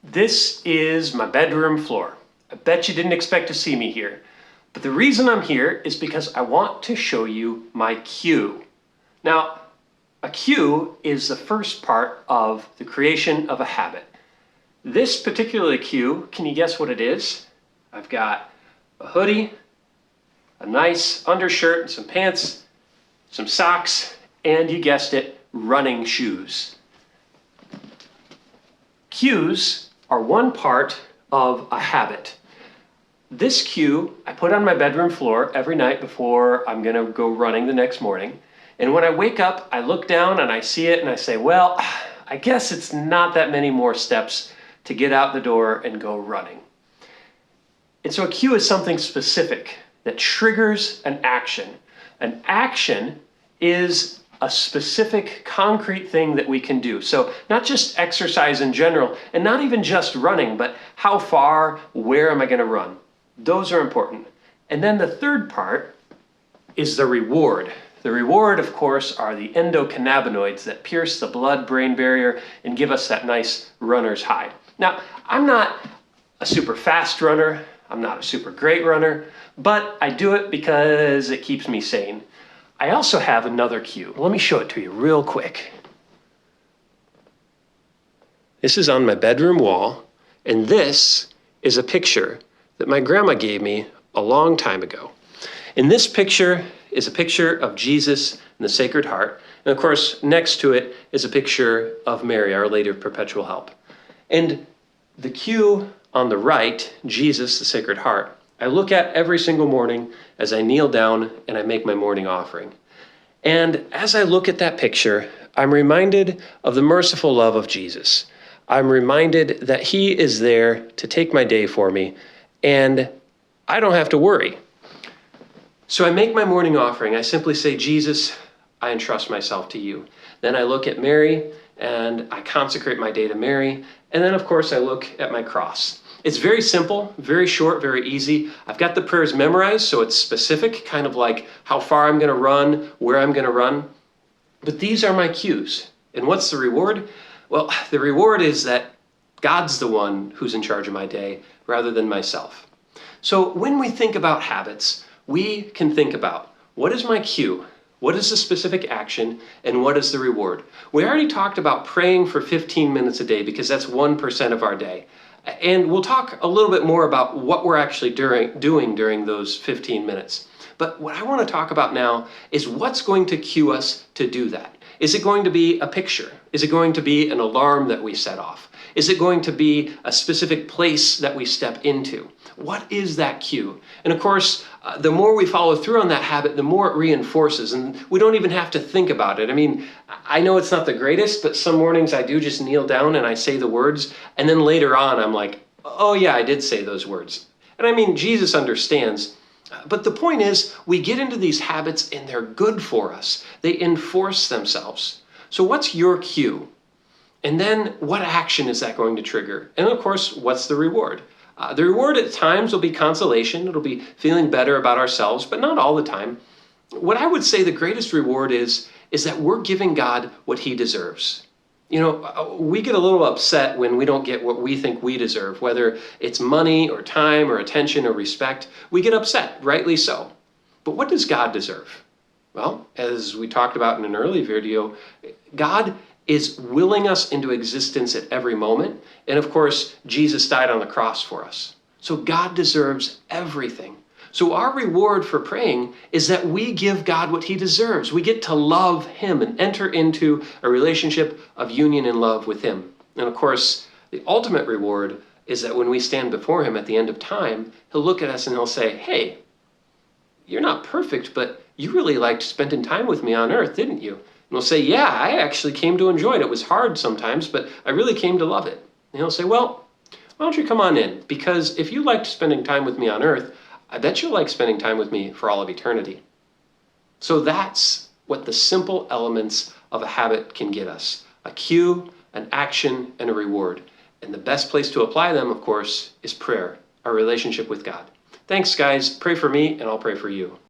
This is my bedroom floor. I bet you didn't expect to see me here. But the reason I'm here is because I want to show you my cue. Now, a cue is the first part of the creation of a habit. This particular cue, can you guess what it is? I've got a hoodie, a nice undershirt and some pants, some socks, and you guessed it, running shoes. Cues are one part of a habit. This cue I put on my bedroom floor every night before I'm gonna go running the next morning. And when I wake up, I look down and I see it and I say, well, I guess it's not that many more steps to get out the door and go running. And so a cue is something specific that triggers an action. An action is a specific concrete thing that we can do. So not just exercise in general, and not even just running, but how far, where am I gonna run? Those are important. And then the third part is the reward. The reward, of course, are the endocannabinoids that pierce the blood-brain barrier and give us that nice runner's high. Now, I'm not a super fast runner, I'm not a super great runner, but I do it because it keeps me sane. I also have another cue. Let me show it to you real quick. This is on my bedroom wall, and this is a picture that my grandma gave me a long time ago. And this picture is a picture of Jesus and the Sacred Heart. And of course, next to it is a picture of Mary, Our Lady of Perpetual Help. And the cue on the right, Jesus, the Sacred Heart, I look at every single morning as I kneel down and I make my morning offering. And as I look at that picture, I'm reminded of the merciful love of Jesus. I'm reminded that he is there to take my day for me, and I don't have to worry. So I make my morning offering. I simply say, Jesus, I entrust myself to you. Then I look at Mary and I consecrate my day to Mary. And then of course I look at my cross. It's very simple, very short, very easy. I've got the prayers memorized, so it's specific, kind of like how far I'm gonna run, where I'm gonna run. But these are my cues. And what's the reward? Well, the reward is that God's the one who's in charge of my day rather than myself. So when we think about habits, we can think about, what is my cue? What is the specific action, and what is the reward? We already talked about praying for 15 minutes a day because that's 1% of our day. And we'll talk a little bit more about what we're actually doing during those 15 minutes. But what I want to talk about now is what's going to cue us to do that. Is it going to be a picture? Is it going to be an alarm that we set off? Is it going to be a specific place that we step into? What is that cue? And of course, the more we follow through on that habit, the more it reinforces, and we don't even have to think about it. I mean, I know it's not the greatest, but some mornings I do just kneel down and I say the words, and then later on I'm like, oh yeah, I did say those words. And I mean, Jesus understands. But the point is, we get into these habits and they're good for us. They enforce themselves. So what's your cue? And then what action is that going to trigger? And of course, what's the reward? The reward at times will be consolation. It'll be feeling better about ourselves, but not all the time. What I would say the greatest reward is that we're giving God what he deserves. You know, we get a little upset when we don't get what we think we deserve, whether it's money or time or attention or respect. We get upset, rightly so. But what does God deserve? Well, as we talked about in an early video, God is willing us into existence at every moment. And of course, Jesus died on the cross for us. So God deserves everything. So our reward for praying is that we give God what he deserves. We get to love him and enter into a relationship of union and love with him. And of course, the ultimate reward is that when we stand before him at the end of time, he'll look at us and he'll say, hey, you're not perfect, but you really liked spending time with me on earth, didn't you? And we'll say, yeah, I actually came to enjoy it. It was hard sometimes, but I really came to love it. And he'll say, well, why don't you come on in? Because if you liked spending time with me on earth, I bet you'll like spending time with me for all of eternity. So that's what the simple elements of a habit can get us. A cue, an action, and a reward. And the best place to apply them, of course, is prayer, our relationship with God. Thanks, guys. Pray for me, and I'll pray for you.